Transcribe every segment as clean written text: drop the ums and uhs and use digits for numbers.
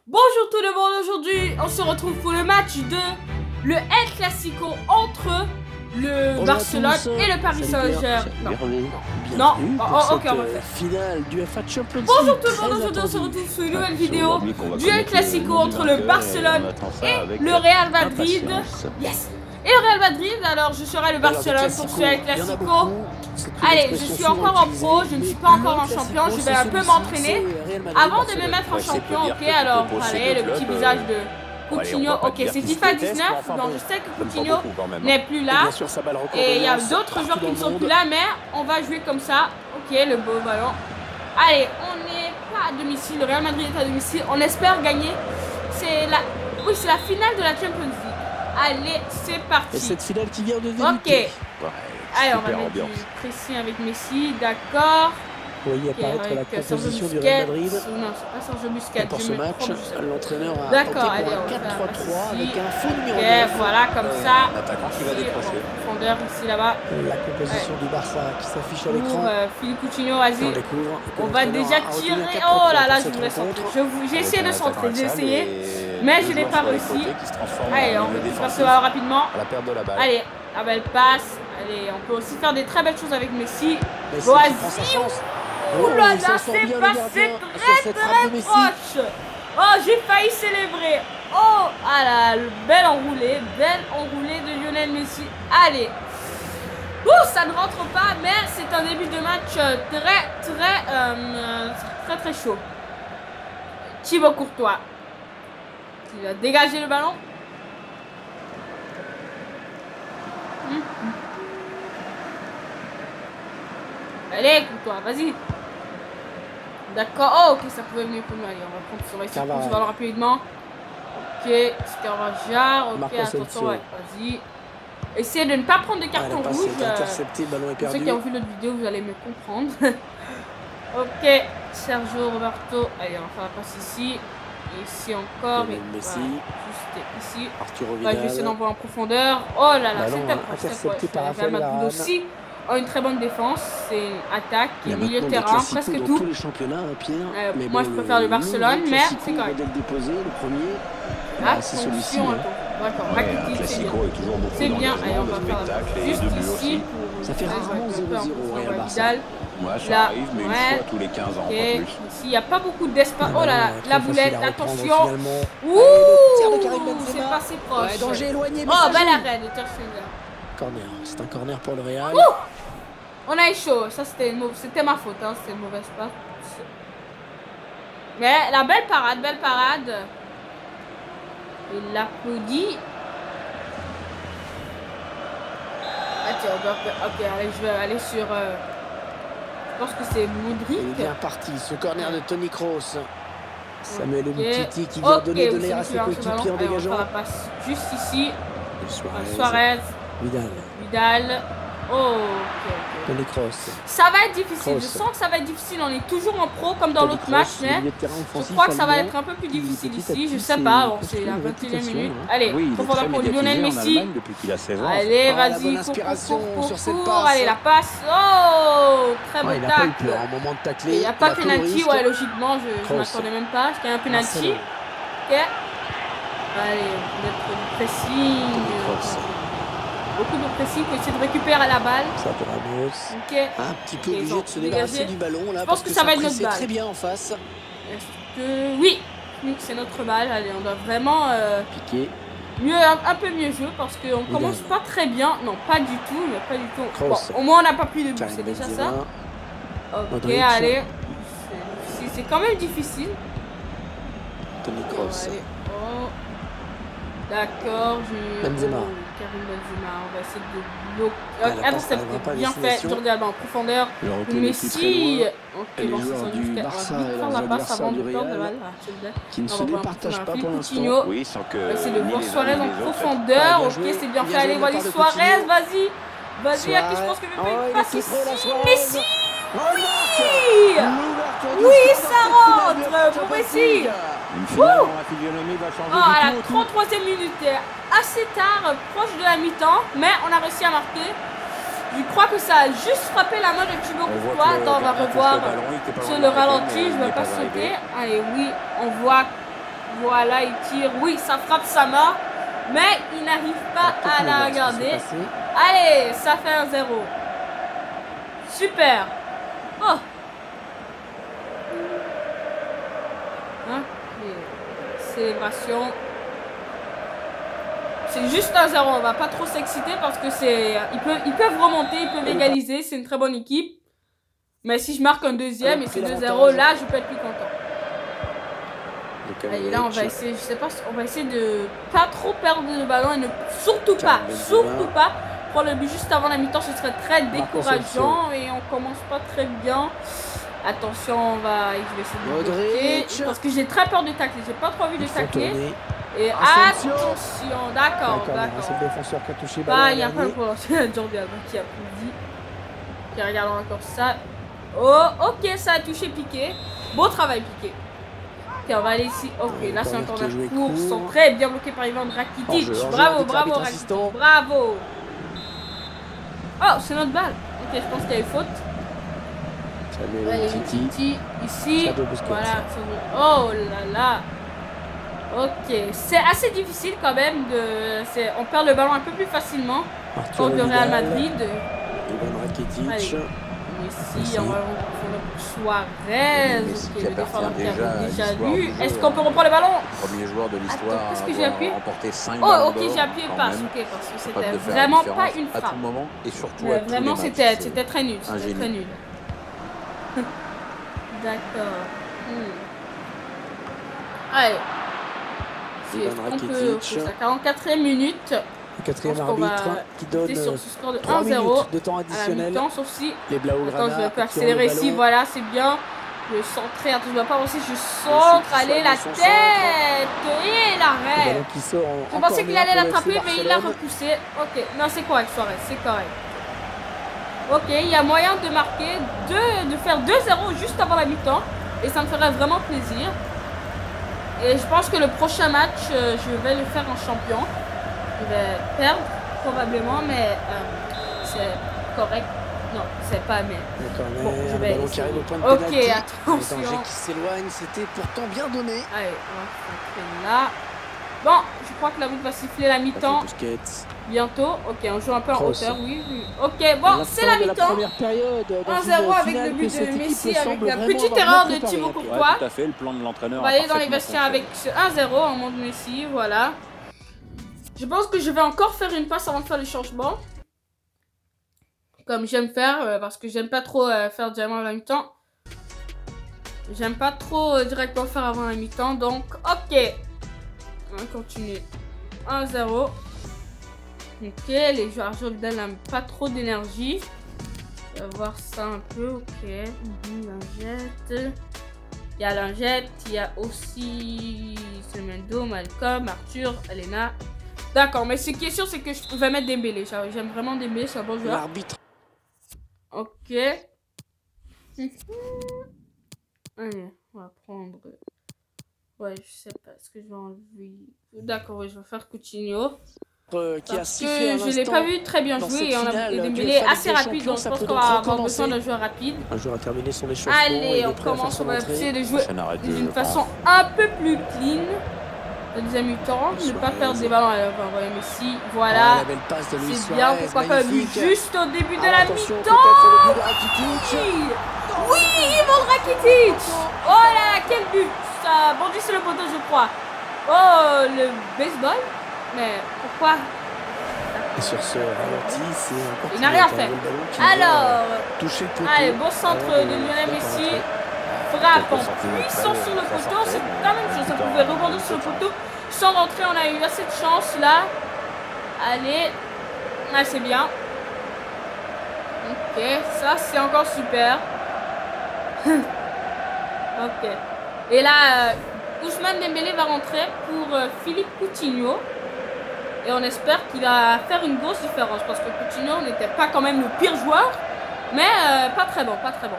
Bonjour tout le monde, aujourd'hui on se retrouve pour le match de le El Clasico entre le Barcelone et le Paris Saint-Germain. Non, ok, on va faire. Finale du FA Champions League. Bonjour tout le monde, aujourd'hui on se retrouve sur une nouvelle vidéo du El Clasico entre le Barcelone et le Real Madrid. Yes. Et le Real Madrid, alors je serai le Barcelone pour ce El Clasico. Allez, je suis encore en pro, je ne suis pas encore en champion, je vais un peu m'entraîner avant de me mettre en champion. Ok, alors allez, le petit visage de Coutinho. Ok, c'est FIFA 19, donc je sais que Coutinho n'est plus là. Et il y a d'autres joueurs qui ne sont plus là, mais on va jouer comme ça. Ok, le beau ballon. Allez, on n'est pas à domicile, le Real Madrid est à domicile, on espère gagner. C'est la... Oui, c'est la finale de la Champions League. Allez, c'est parti. Et cette finale qui vient de débuter. Ok. Allez, on va mettre du pressing avec Messi, d'accord. Vous voyez apparaître la composition du Real Madrid. Non, c'est pas Sergio Busquets. Pour ce match, l'entraîneur a opté pour un 4-3-3 avec un faux numéro 9. Voilà, comme ça. L'attaquant qui va décrocher. Profondeur ici, là-bas. La composition du Barça qui s'affiche à l'écran. Philippe Coutinho, vas-y. On va déjà tirer. Oh là là, je voulais centrer. J'ai essayé de centrer, j'ai essayé. Mais je n'ai pas réussi. Allez, on va se voir rapidement. Allez, la belle passe. Allez, on peut aussi faire des très belles choses avec Messi. Vas-y. Ouh là là, c'est passé très proche. Oh, j'ai failli célébrer. Oh, ah là, belle enroulée de Lionel Messi. Allez. Ouh, ça ne rentre pas, mais c'est un début de match très chaud. Thibaut Courtois. Il a dégagé le ballon. Allez, Courtois, vas-y. D'accord. Oh, ok, ça pouvait venir pour nous. Allez, on va essayer de prendre ce ballon rapidement. Ok, Carvajal. Ok, attention, ouais, vas-y. Essayez de ne pas prendre de carton rouge. Pour ceux qui ont vu notre vidéo, vous allez me comprendre. Ok, Sergio Roberto. Allez, on va faire la passe ici. Et ici encore. Et Messi. Voilà, juste ici. Arturo Vidal. Je vais essayer d'envoyer en profondeur. Oh là là, c'est intercepté par Real Madrid aussi. Une très bonne défense, c'est une attaque, milieu de terrain, presque tout. Les championnats, Pierre, mais moi je préfère le Barcelone, mais c'est quand même. Le premier, c'est celui-ci. D'accord, c'est bien. Allez, on va faire juste ici. Ça fait rarement 0-0. Vidal. Moi, ça arrive, mais une fois tous les 15 ans. Ici, il n'y a pas beaucoup d'espace. Oh là là, la boulette, attention. Ouh, c'est passé proche. Danger éloigné. Oh, bel arrêt de Ter Stegen. Corner, c'est un corner pour le Real. On a eu chaud, ça c'était ma faute, hein. C'était une mauvaise passe. Mais la belle parade. Il l'applaudit. Ok, allez, je vais aller sur. Je pense que c'est Modric. Il est bien parti, ce corner de Toni Kroos. Samuel Umtiti qui vient donner de l'air à ses coéquipiers en dégageant. On va passer juste ici. Suarez. Vidal. Oh, ok. Ça va être difficile. Je sens que ça va être difficile. On est toujours en pro comme dans l'autre match, mais je crois que ça va être un peu plus difficile ici. Je sais pas. Bon, c'est la 21e minute. Allez, profondeur pour Lionel Messi. Allez, vas-y. Cours. Allez, la passe. Oh, très beau tacle. Il n'y a pas de penalty. Ouais, logiquement, je ne m'attendais même pas. C'était un penalty. Ok. Allez, mettre du pressing. Beaucoup de pressing pour essayer de récupérer la balle. Ça pour Ramos. Ok. Un petit peu obligé de se débarrasser du ballon là. Je pense que ça va être notre balle. Très bien en face. Est-ce que oui, c'est notre balle. Allez, on doit vraiment piquer. Un peu mieux jouer parce qu'on commence pas très bien. Non, pas du tout, mais pas du tout. Bon, au moins on n'a pas pris de but, c'est déjà ça. Ok, allez. C'est quand même difficile. Toni Kroos. D'accord, Benzema. Karim Benzema, on va essayer de bloquer. Intercepté, bien fait, Jordi Alba en profondeur. Messi. Ok, bon, c'est son jusqu'à. On va faire la passe avant de perdre de balle. Qui ne se départage pas pour l'instant. Oui, sans que. C'est de voir Suarez en profondeur. Ok, c'est bien fait. Allez, vas-y, Suarez, vas-y. Vas-y, à qui je pense que je vais faire une passe ici. Messi. Oui, ça rentre pour Messi. Oh, à la 33e minute, assez tard, proche de la mi-temps, mais on a réussi à marquer. Je crois que ça a juste frappé la main de Thibaut Courtois. Attends, on va revoir sur le ralenti, je ne vais pas sauter. Allez, oui, on voit Voilà, il tire. Oui, ça frappe Sama. Mais il n'arrive pas à la garder. Allez, ça fait 1-0. Super. Oh. Hein, les célébrations. C'est juste 1-0. On va pas trop s'exciter parce que c'est. Ils peuvent remonter, ils peuvent égaliser. C'est une très bonne équipe. Mais si je marque un deuxième et c'est 2-0, là, je peux être plus content. Et là, on va essayer, je sais pas, on va essayer de pas trop perdre le ballon et ne surtout pas prendre le but juste avant la mi-temps. Ce serait très décourageant et on commence pas très bien. Attention, je vais essayer de bloquer parce que j'ai très peur de tacler. J'ai pas trop envie de tacler. Et attention, d'accord. C'est le défenseur qui a touché. Il n'y a pas le problème. C'est Jordi Alba qui a applaudi. Qui regarde encore ça. Oh, ok, ça a touché Piqué. Beau travail, Piqué. Ok, on va aller ici. Ok, là c'est encore un court. Ils sont très bien bloqués par Ivan Rakitic. Bravo, Rakitic. Bravo. Oh, c'est notre balle. Ok, je pense qu'il y a eu faute. Allez, Titi. Ici. Voilà. Oh là là. Ok, c'est assez difficile quand même. On perd le ballon un peu plus facilement contre le Real Madrid. Ivan Rakitic. Ici, on va Suarez, qui est le défenseur qui avait déjà lu. Est-ce qu'on peut reprendre le ballon? Premier joueur de l'histoire qu'est-ce que j'ai appuyé? Remporté 5 oh, ok, j'ai appuyé passe, ok, parce que c'était vraiment pas une frappe. À tout moment et surtout mais vraiment, c'était très nul. C'était très nul. D'accord. Allez. C'est la 44e minute. Le quatrième arbitre qui donne sur ce score de 3 minutes de temps additionnel. Sauf si les Blaugrana. Attends, je peux accélérer ici. Voilà, c'est bien. Je centrer. Attends, je ne dois pas avancer. Je centre. Allez, la tête. Et l'arrêt. Je pensais qu'il allait l'attraper, mais il l'a repoussé. Ok, non, c'est correct, Suarez. C'est correct. Ok, il y a moyen de marquer, de faire 2-0 juste avant la mi-temps. Et ça me ferait vraiment plaisir. Et je pense que le prochain match, je vais le faire en champion. Je vais perdre probablement, mais c'est correct. Non, c'est pas mais. Bon, je vais essayer. Ok, attention. Le danger qui s'éloigne, c'était pourtant bien donné. Allez, on va rentrer là. Bon, je crois que la route va siffler la mi-temps. Bientôt. Ok, on joue un peu en hauteur, oui. Ok, bon, c'est la mi-temps. 1-0 avec le but de Messi, avec la petite erreur de Thibaut Courtois. Tout à fait, le plan de l'entraîneur. On va aller dans les vestiaires avec ce 1-0 en mode Messi, voilà. Je pense que je vais encore faire une passe avant de faire le changement. Comme j'aime faire, parce que j'aime pas trop faire directement avant la mi-temps. J'aime pas trop directement faire avant la mi-temps, donc ok. On va continuer. 1-0. Ok, les joueurs Jordan n'ont pas trop d'énergie. On va voir ça un peu, ok. Lingette. Il y a Lingette, il y a aussi Semendo, Malcolm, Arthur, Elena. D'accord, mais ce qui est sûr, c'est que je vais mettre Dembélé. J'aime vraiment Dembélé, c'est un bon joueur. L'arbitre. Ok. Allez, on va prendre... Ouais, je sais pas ce que je vais enlever. D'accord, ouais, je vais faire Coutinho. Parce que je l'ai pas vu très bien jouer et on a Dembélé assez rapide, donc je pense qu'on va avoir besoin d'un joueur rapide. Un joueur a terminé son échauffement. Allez, on commence, on va essayer de jouer d'une façon un peu plus clean. La deuxième mi-temps, ne pas perdre des ballons à l'avant. Voilà, Messi, voilà, c'est bien, pourquoi pas lui juste au début de la mi-temps. Oui, Ivan Rakitic. Oh là, quel but. Ça bondit sur le poteau, je crois. Oh, le baseball. Mais pourquoi? Et sur ce ralenti, c'est encore. Il n'a rien fait. Alors, allez, bon centre de Lionel Messi. Frappe en puissance sur le poteau. C'est quand même chose. Ça pouvait rebondir sur le poteau. Sans rentrer, on a eu assez de chance là. Allez. Ah, c'est bien. Ok, ça c'est encore super. Ok. Et là, Ousmane Dembélé va rentrer pour Philippe Coutinho. Et on espère qu'il va faire une grosse différence. Parce que Coutinho n'était pas quand même le pire joueur. Mais pas très bon, pas très bon.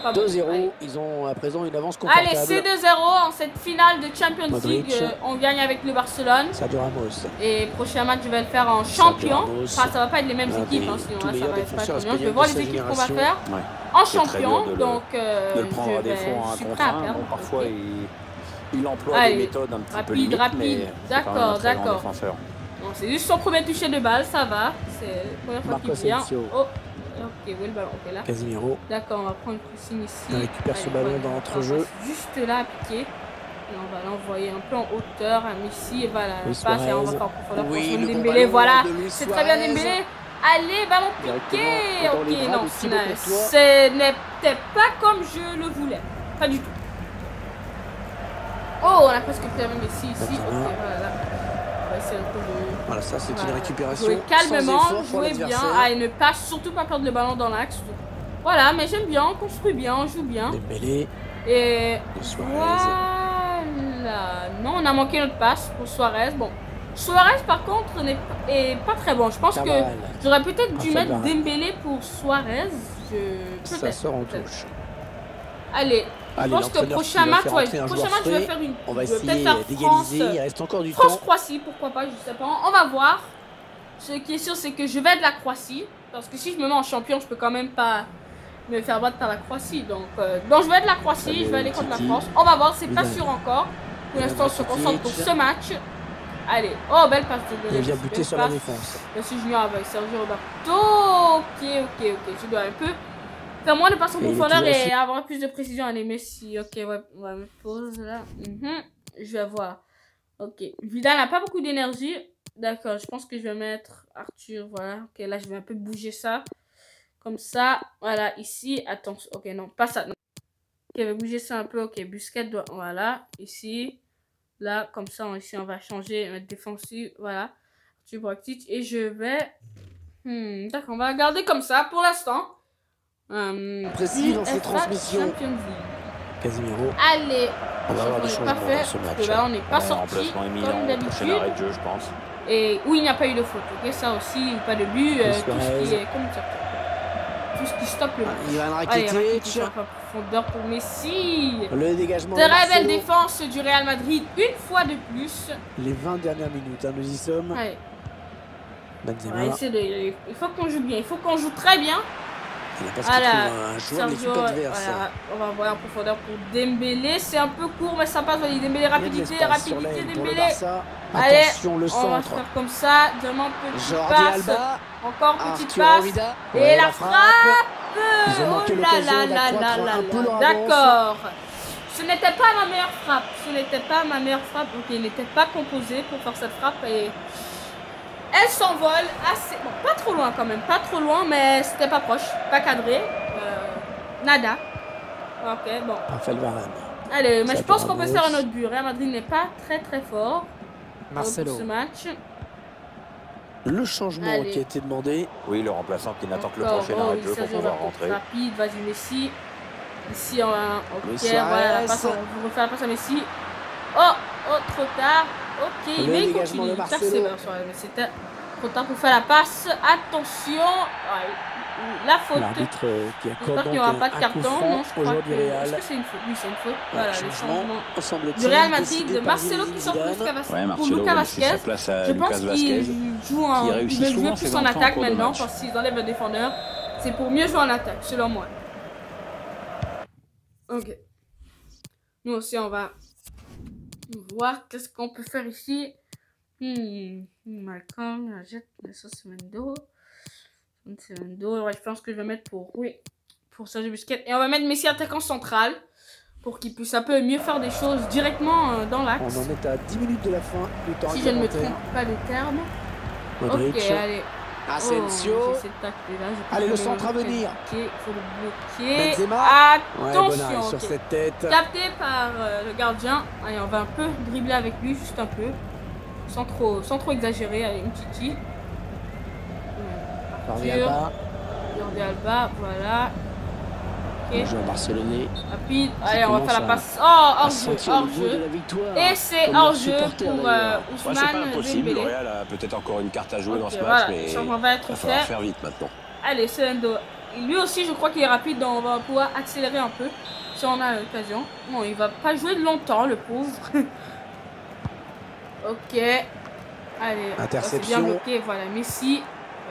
2-0, bon. Ils ont à présent une avance confortable. Allez, c'est 2-0 en cette finale de Champions League. On gagne avec le Barcelone. Sergio Ramos. Et prochain match, je vais le faire en champion. Enfin, ça va pas être les mêmes équipes, hein, sinon là, ça va être pas très bien. Je vais voir les équipes qu'on va faire en champion. Donc, de le prendre à défaut en 1 contre 1. Parfois, Il emploie des méthodes un petit peu limites, rapide. D'accord, d'accord. C'est juste son premier toucher de balle, ça va. C'est la première fois qu'il vient. Oh, ok, où est le ballon? Ok, là. Casemiro. D'accord, on va prendre une consigne ici. On récupère ce ballon dans l'entrejeu. Juste là à piquer. Et on va l'envoyer un peu en hauteur à Messi. Et voilà, la passe et on va faire en profondeur pour son Dembélé. Voilà, c'est très bien Dembélé. Allez, ballon piqué. Ok, non, ce n'était pas comme je le voulais. Pas du tout. Oh, on a presque terminé Messi ici. Ok, voilà. Voilà, ça c'est une récupération. Jouer calmement, jouer bien, et ne pas surtout pas perdre le ballon dans l'axe. Voilà, mais j'aime bien, on construit bien, on joue bien. Dembélé. Et voilà. Non, on a manqué notre passe pour Suarez. Bon, Suarez par contre est pas très bon. Je pense que j'aurais peut-être dû mettre Dembélé pour Suarez. Ça sort en touche. Allez. Je pense que prochain match, je vais faire une. On va essayer d'égaliser. Il reste encore du temps. France-Croatie, pourquoi pas, je sais pas. On va voir. Ce qui est sûr, c'est que je vais de la Croatie. Parce que si je me mets en champion, je peux quand même pas me faire battre par la Croatie. Donc je vais de la Croatie, je vais aller contre la France. On va voir, c'est pas sûr encore. Pour l'instant, on se concentre pour ce match. Allez, oh, belle passe de Il vient buter sur la défense. Merci Junior avec Sergio Roberto. Ok. Je dois un peu. Faire moins de passes en profondeur et avoir plus de précision. Allez, Messi. Ok, ouais, on va me pause là. Je vais voir. Ok. Vidal n'a pas beaucoup d'énergie. D'accord, je pense que je vais mettre Arthur. Voilà. Ok, là, je vais un peu bouger ça. Comme ça. Voilà, ici. Attention. Ok, non, pas ça. Non. Ok, je vais bouger ça un peu. Ok, Busquets doit. Voilà, ici. Là, comme ça, ici, on va changer. Mettre défensif. Voilà. Arthur Brakic. Et je vais. D'accord, on va garder comme ça pour l'instant. Précis dans ses transmissions. Casemiro. Allez, on va avoir des changements dans ce match. Là, on n'est pas sorti comme d'habitude. Je pense. Et où il n'y a pas eu de faute. Ok, ça aussi, pas de but. Tout ce qui est comme ça. Tout ce qui stoppe le match. Il va en raqueter. Profondeur pour Messi. Le dégagement. Très belle défense du Real Madrid une fois de plus. Les 20 dernières minutes, nous y sommes. Allez. Benzema. Il faut qu'on joue bien. Il faut qu'on joue très bien. Voilà, un joueur de l'équipe adverse. Voilà, on va voir en profondeur pour Dembélé. C'est un peu court, mais ça passe. Dembélé, rapidité, Dembélé. Allez, attention, le centre. On va faire comme ça. Vraiment petite passe. Encore petite passe. Et la frappe. Oh là là. D'accord. Ce n'était pas ma meilleure frappe. Donc il n'était pas composé pour faire cette frappe. Et elle s'envole assez. Bon, pas trop loin quand même. Pas trop loin, mais c'était pas proche. Pas cadré. Nada. Ok, bon. Raphaël Varane. Allez, mais je pense qu'on peut faire un autre but. Real Madrid n'est pas très fort. Marcelo. Pour ce match. Le changement qui a été demandé. Oui, le remplaçant qui n'attend que le prochain arrêt de jeu pour pouvoir rentrer. Rapide, vas-y Messi. Ici, on va. Ok, voilà, la passe. On va refaire la passe à Messi. Oh, trop tard. Ok, mais il continue. C'était trop tard pour faire la passe. Attention. La faute. L'arbitre qui accorde qu'il n'y aura pas de carton. Non, je crois que. Est-ce que c'est une faute? Oui, c'est une faute. Voilà, le changement du Real Madrid de Marcelo qui sort pour Lucas Vasquez. Je pense qu'il veut jouer plus en attaque maintenant parce qu'ils enlèvent le défendeur. C'est pour mieux jouer en attaque, selon moi. Ok. Nous aussi, on va voir qu'est-ce qu'on peut faire ici. Malcolm, la jette, la sauce Mendo. Ouais, je pense que je vais mettre pour Sergio Busquets. Et on va mettre Messi attaquant central pour qu'il puisse un peu mieux faire des choses directement dans l'axe. On en est à 10 minutes de la fin du temps. Si je ne me trompe pas de terme. Modric. Ok, allez. Asensio. Allez, le centre à venir. Ok, il faut le bloquer. Benzema. Attention. Sur cette tête. Capté par le gardien. Allez, on va un peu dribbler avec lui, juste un peu. Sans trop exagérer. Allez, une titi. Jordi Alba, voilà. Ok. Joueur barcelonais. Rapide. Allez, on va faire la passe. Oh, hors-jeu. Et c'est hors-jeu pour Ousmane. C'est pas impossible. Le Real a peut-être encore une carte à jouer dans ce match, voilà. mais on va être il va falloir faire vite maintenant. Allez, c'est Endo. Lui aussi, je crois qu'il est rapide, donc on va pouvoir accélérer un peu si on a l'occasion. Non, il va pas jouer longtemps, le pauvre. Ok. Allez, interception. C'est bien bloqué. Voilà, Messi.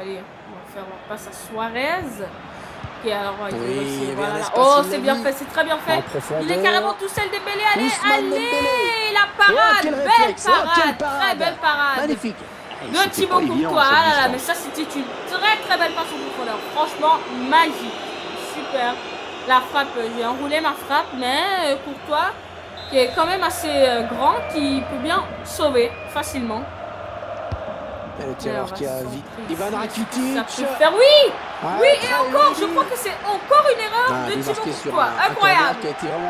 Allez, on va faire la passe à Suarez. Ok, alors oui, voilà. Oh, c'est bien fait, c'est très bien fait. Il est carrément tout seul Dembélé. Allez, allez, la parade, belle parade, très belle parade. Magnifique. De Thibaut Courtois. Ah là là, mais ça c'était une très belle passe au profondeur. Franchement, magique, super. La frappe, j'ai enroulé ma frappe, mais Courtois, qui est quand même assez grand, qui peut bien sauver facilement. Et le tireur qui a vite. Ivan Rakitic. Ça peut faire, oui, oui, et encore, je crois que c'est encore une erreur de Thibaut Courtois. Incroyable.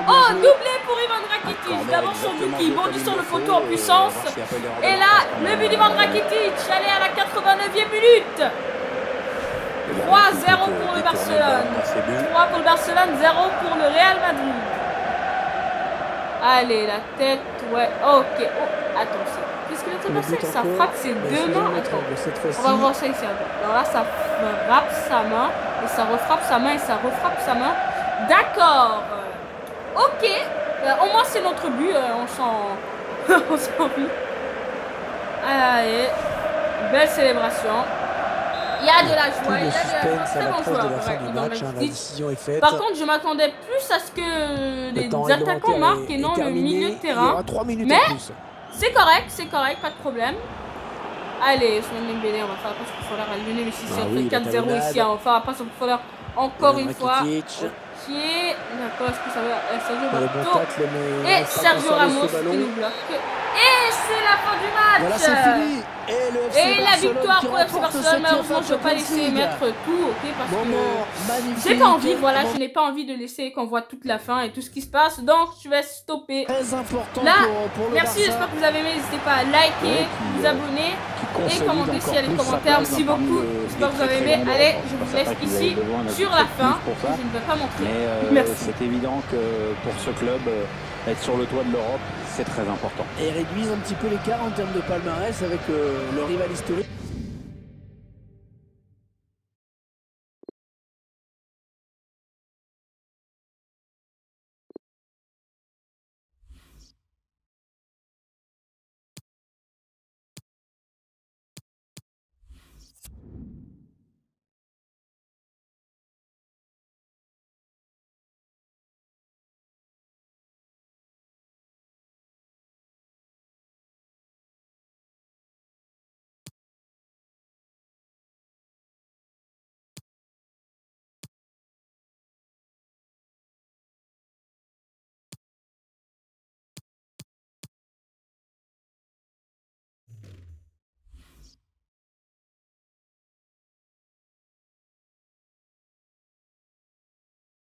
Oh, doublé pour Ivan Rakitic. D'abord son but qui bondit sur le poteau en puissance. Et là, le but d'Ivan Rakitic, allez à la 89e minute. 3-0 pour le Barcelone. 3 pour le Barcelone, 0 pour le Real Madrid. Allez, la tête, ouais, ok. Oh, attention. Qu'est-ce qu'il a passé? Ça frappe ses deux mains. On va voir ça ici. Alors là, ça frappe sa main. Et ça refrappe sa main. Et ça refrappe sa main. D'accord. Ok. Au moins, c'est notre but. On s'en vit. Allez. Belle célébration. Il y a de la joie. Il y a de la très bon joueur. Par contre, je m'attendais plus à ce que les attaquants marquent et non le milieu de terrain. Mais c'est correct, pas de problème. Allez, sur Dembélé, on va faire la passe au profondeur à Lionel Messi. On fait 4-0 ici. On va faire la passe au profondeur encore une fois. Ok. D'accord, est-ce que ça va Sergio Roberto et Sergio Ramos qui nous bloque. Et c'est la fin du match. Voilà, c'est fini. Et la victoire pour FC Barcelone. Malheureusement, je ne vais pas laisser mettre tout, ok, parce que j'ai pas envie, voilà, je n'ai pas envie de laisser qu'on voit toute la fin et tout ce qui se passe. Donc, je vais stopper. Très important là. Pour merci, j'espère que vous avez aimé. N'hésitez pas à liker, vous abonner et commenter s'il y a des commentaires. Merci beaucoup. J'espère que vous avez aimé. Allez, je vous laisse ici sur la fin. Je ne vais pas montrer. Merci. C'est évident que pour ce club, être sur le toit de l'Europe, c'est très important. Et réduisent un petit peu l'écart en termes de palmarès avec le rival historique.